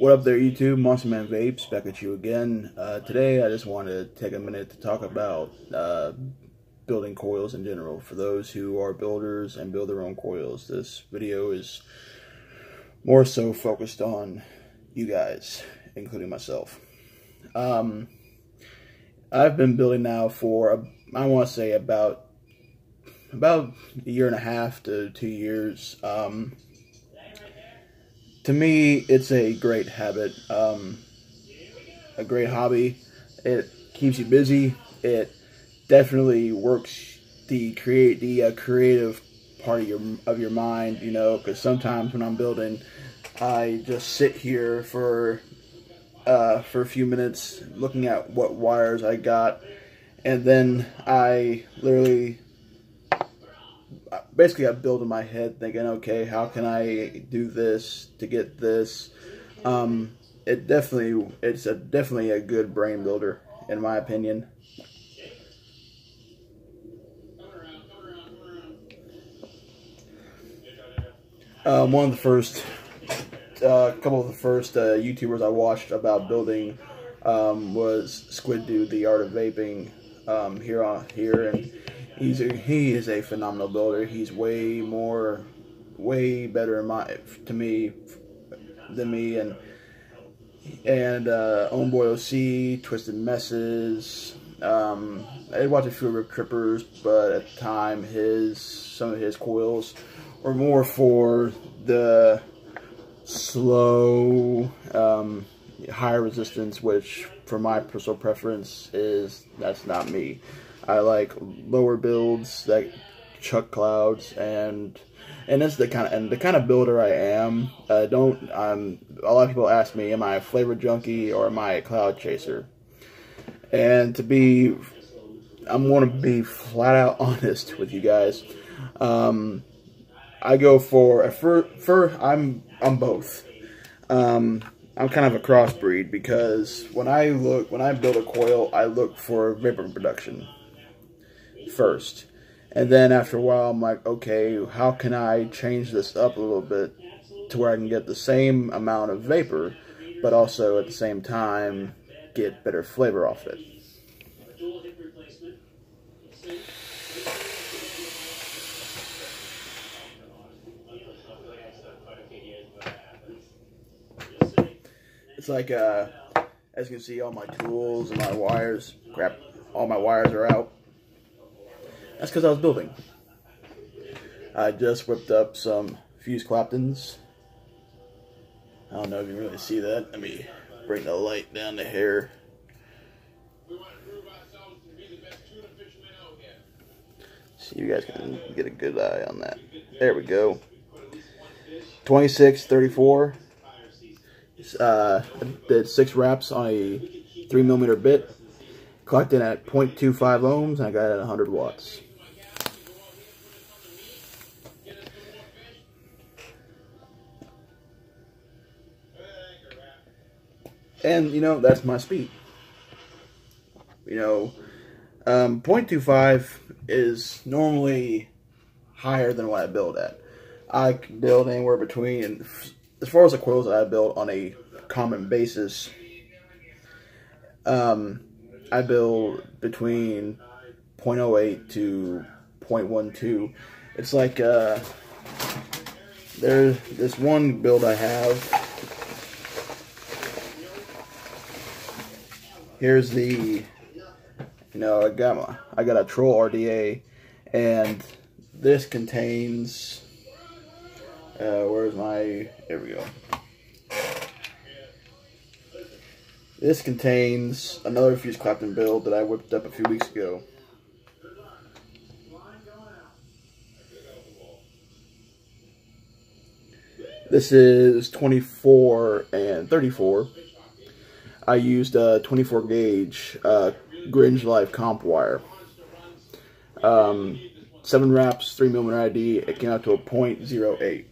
What up there, YouTube? Monster Man Vapes back at you again. Today I just wanted to take a minute to talk about building coils in general. For those who are builders and build their own coils, this video is more so focused on you guys, including myself. I've been building now for, I want to say about a year and a half to 2 years. To me, it's a great habit, a great hobby. It keeps you busy. It definitely works the creative part of your mind, you know, because sometimes when I'm building, I just sit here for a few minutes looking at what wires I got, and then I literally basically I build in my head thinking, okay, how can I do this to get this? It's definitely a good brain builder, in my opinion. One of the first, couple of the first YouTubers I watched about building was Squid Dude, The Art of Vaping, here, and he is a phenomenal builder. He's way better to me than me, and Homeboy OC, Twisted Messes. I watched a few of Rip Trippers, but at the time some of his coils were more for the slow, higher resistance, which for my personal preference that's not me. I like lower builds that chuck clouds, and that's the kind of builder I am. A lot of people ask me, am I a flavor junkie or am I a cloud chaser? And I'm going to be flat out honest with you guys. I go for I'm both. I'm kind of a crossbreed, because when I build a coil, I look for vapor production first, and then after a while I'm like, okay, how can I change this up a little bit to where I can get the same amount of vapor, but also at the same time get better flavor off it. It's like, as you can see, all my tools and my wires, all my wires are out. That's because I was building. I just whipped up some fused Claptons. I don't know if you can really see that. Let me bring the light down to here. So you guys can get a good eye on that. There we go. 2634. I did 6 wraps on a 3mm bit. Clocked in at 0.25 ohms, and I got it at 100 watts. And, you know, that's my speed. You know, 0.25 is normally higher than what I build at. I can build anywhere between, as far as the coils that I build on a common basis, I build between 0.08 to 0.12. It's like, there's this one build I have. Here's the, you know, I got a Troll RDA, and this contains, here we go. This contains another fused Clapton build that I whipped up a few weeks ago. This is 24 and 34. I used a 24 gauge Gringe Life comp wire. 7 wraps, 3mm ID. It came out to a 0.08.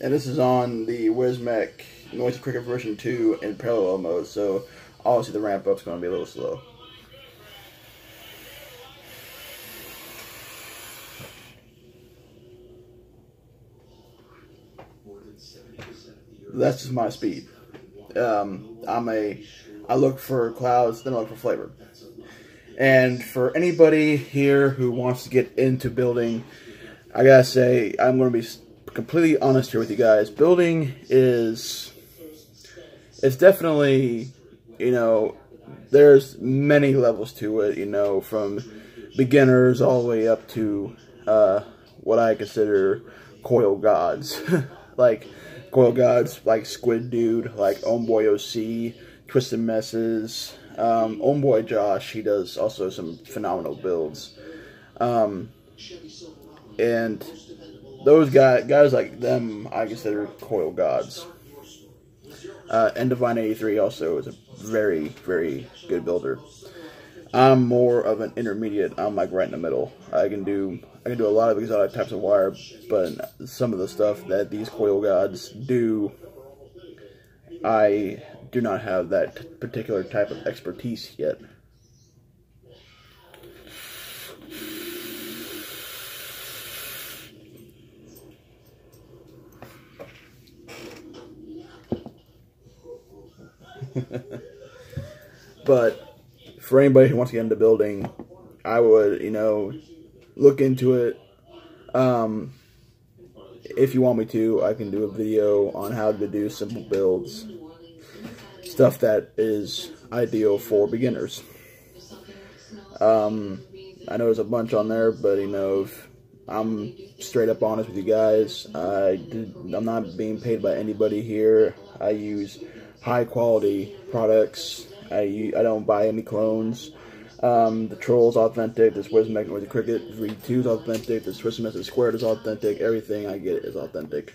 And this is on the Wismec Noisy Cricket version 2 in parallel mode, so obviously the ramp up's going to be a little slow. That's just my speed. I look for clouds, then I look for flavor. And for anybody here who wants to get into building, I gotta say, I'm going to be completely honest here with you guys. Building it's definitely, you know, there's many levels to it, you know, from beginners all the way up to what I consider coil gods. Like coil gods like Squid Dude, like Homeboy OC, Twisted Messes, Homeboy Josh, he does also some phenomenal builds. And those guys like them, I consider coil gods. And Divine 83 also is a very, very good builder. I'm more of an intermediate. I'm like right in the middle. I can do a lot of exotic types of wire, but some of the stuff that these coil gods do, I do not have that particular type of expertise yet. But for anybody who wants to get into building, I would, you know, look into it. If you want me to, I can do a video on how to do simple builds. Stuff that is ideal for beginners. I know there's a bunch on there, but, you know, if I'm straight up honest with you guys, I'm not being paid by anybody here. I use high quality products. I don't buy any clones. The Troll's authentic. This Wismec Noisy Cricket V2 is authentic. This Twisted Messes Squared is authentic. Everything I get is authentic.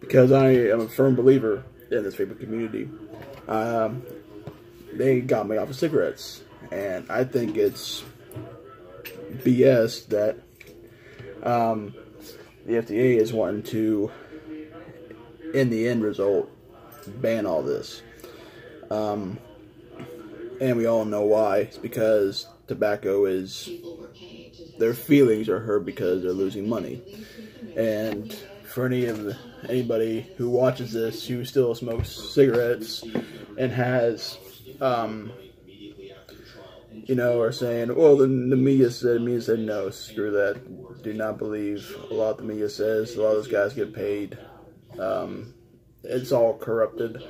Because I am a firm believer in this vapor community. They got me off of cigarettes, and I think it's BS that the FDA is wanting to, in the end result, ban all this. And we all know why. It's because tobacco is, their feelings are hurt because they're losing money. And for anybody who watches this who still smokes cigarettes and has, you know, are saying, well, the media said no, screw that. Do not believe a lot the media says. A lot of those guys get paid. It's all corrupted.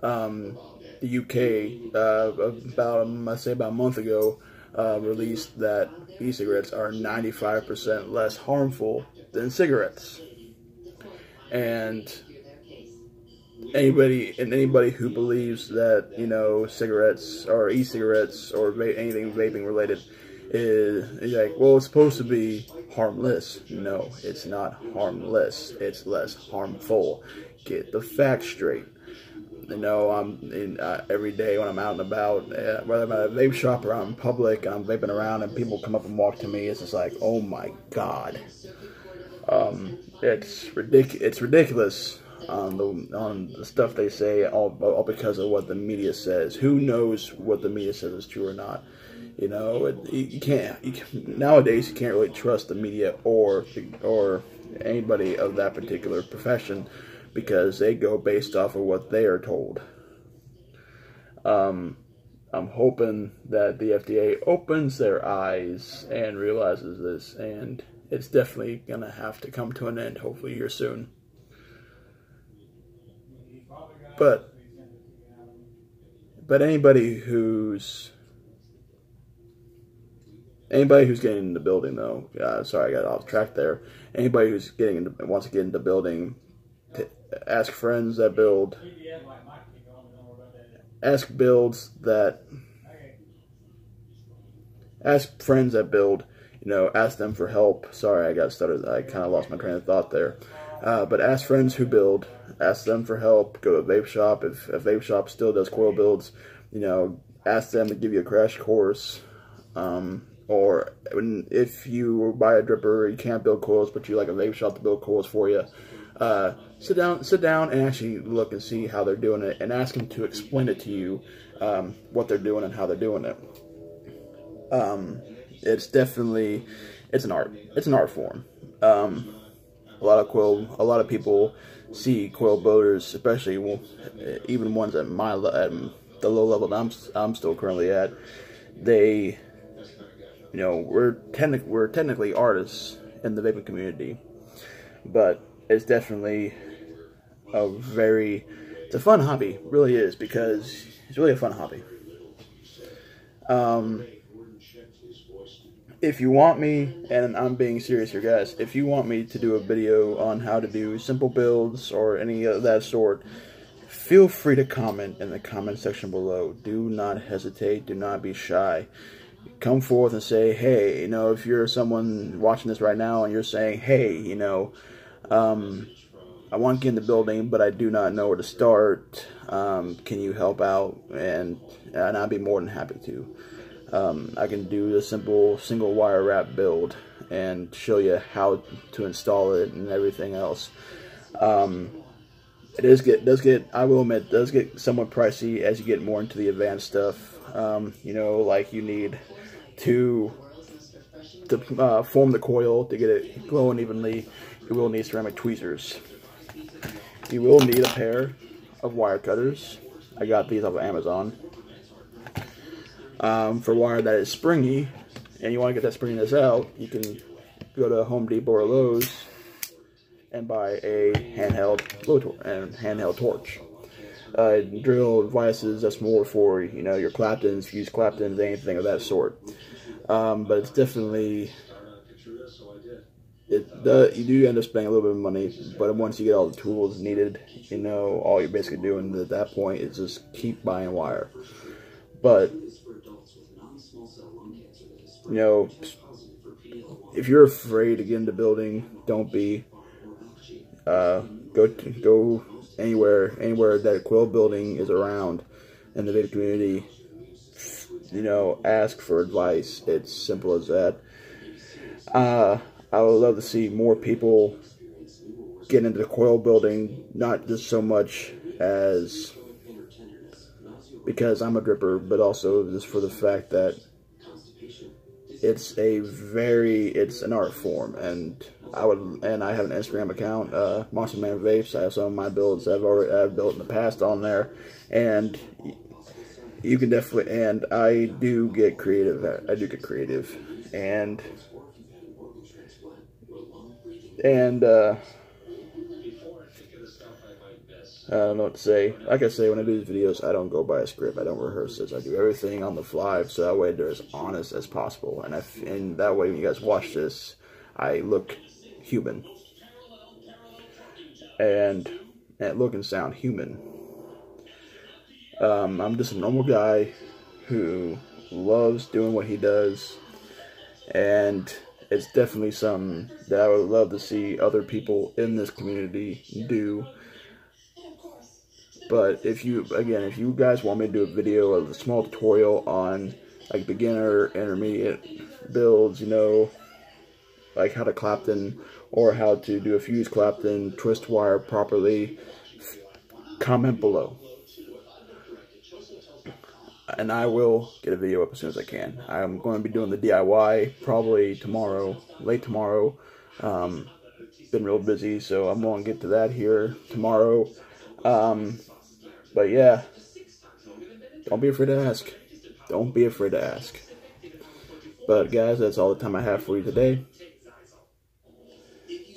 The UK, about a month ago, released that e-cigarettes are 95% less harmful than cigarettes. And anybody who believes that, you know, cigarettes or e-cigarettes or anything vaping related is like, well, it's supposed to be harmless. No, it's not harmless. It's less harmful. Get the facts straight. You know, every day when I'm out and about, whether I'm at a vape shop or I'm in public, I'm vaping around and people come up and walk to me, it's just like, oh my God. It's ridiculous on the stuff they say, all because of what the media says. Who knows what the media says is true or not? You know, nowadays you can't really trust the media or anybody of that particular profession, because they go based off of what they are told. I'm hoping that the FDA opens their eyes and realizes this, and it's definitely going to have to come to an end, hopefully here soon. But anybody who's getting into building, though, sorry, I got off track there. Anybody who's wants to get into building, ask friends that build. Ask friends that build. You know, ask them for help. Sorry, I got stuttered. I kind of lost my train of thought there. But ask friends who build. Ask them for help. Go to a vape shop. If a vape shop still does coil builds, you know, ask them to give you a crash course. Or if you buy a dripper, you can't build coils, but you like a vape shop to build coils for you. Sit down and actually look and see how they're doing it, and ask them to explain it to you, what they're doing and how they're doing it. It's definitely, it's an art. It's an art form. A lot of people see coil builders, especially even ones at the low level that I'm still currently at. They, you know, we're technically artists in the vaping community, but it's definitely it's a fun hobby. It really is, because it's really a fun hobby. If you want me, and I'm being serious here, guys, if you want me to do a video on how to do simple builds or any of that sort, feel free to comment in the comment section below. Do not hesitate. Do not be shy. Come forth and say, hey, you know, if you're someone watching this right now and you're saying, hey, you know, I want to get into building, but I do not know where to start. Can you help out? And I'd be more than happy to. I can do a simple single wire wrap build and show you how to install it and everything else. It does get, I will admit, does get somewhat pricey as you get more into the advanced stuff. You know, like you need to form the coil to get it glowing evenly. You will need ceramic tweezers. You will need a pair of wire cutters. I got these off of Amazon. For wire that is springy, and you want to get that springiness out, you can go to Home Depot or Lowe's and buy a handheld torch. Drill devices, that's more for, you know, your Claptons, fused Claptons, anything of that sort. But it's definitely, you do end up spending a little bit of money, but once you get all the tools needed, you know, all you're basically doing at that point is just keep buying wire. But, you know, if you're afraid to get into building, don't be. Go anywhere that coil building is around in the vaping community. You know, ask for advice. It's simple as that. I would love to see more people get into the coil building, not just so much as because I'm a dripper, but also just for the fact that it's an art form, and I have an Instagram account, Monster Man Vapes. I have some of my builds I've built in the past on there, and you can definitely, and I do get creative. And I don't know what to say. Like I say, when I do these videos, I don't go by a script. I don't rehearse this. I do everything on the fly, so that way they're as honest as possible. And that way, when you guys watch this, I look human. And look and sound human. I'm just a normal guy who loves doing what he does. And it's definitely something that I would love to see other people in this community do. But if you guys want me to do a video of a small tutorial on like beginner, intermediate builds, you know, like how to Clapton or how to do a fused Clapton, twist wire properly, comment below. And I will get a video up as soon as I can. I'm going to be doing the DIY probably tomorrow, late tomorrow. Been real busy, so I'm going to get to that here tomorrow. But yeah, don't be afraid to ask. Don't be afraid to ask. But guys, that's all the time I have for you today.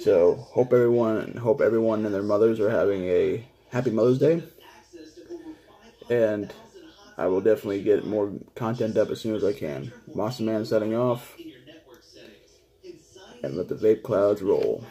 So hope everyone and their mothers are having a happy Mother's Day. And I will definitely get more content up as soon as I can. Monster Man signing off. And let the vape clouds roll.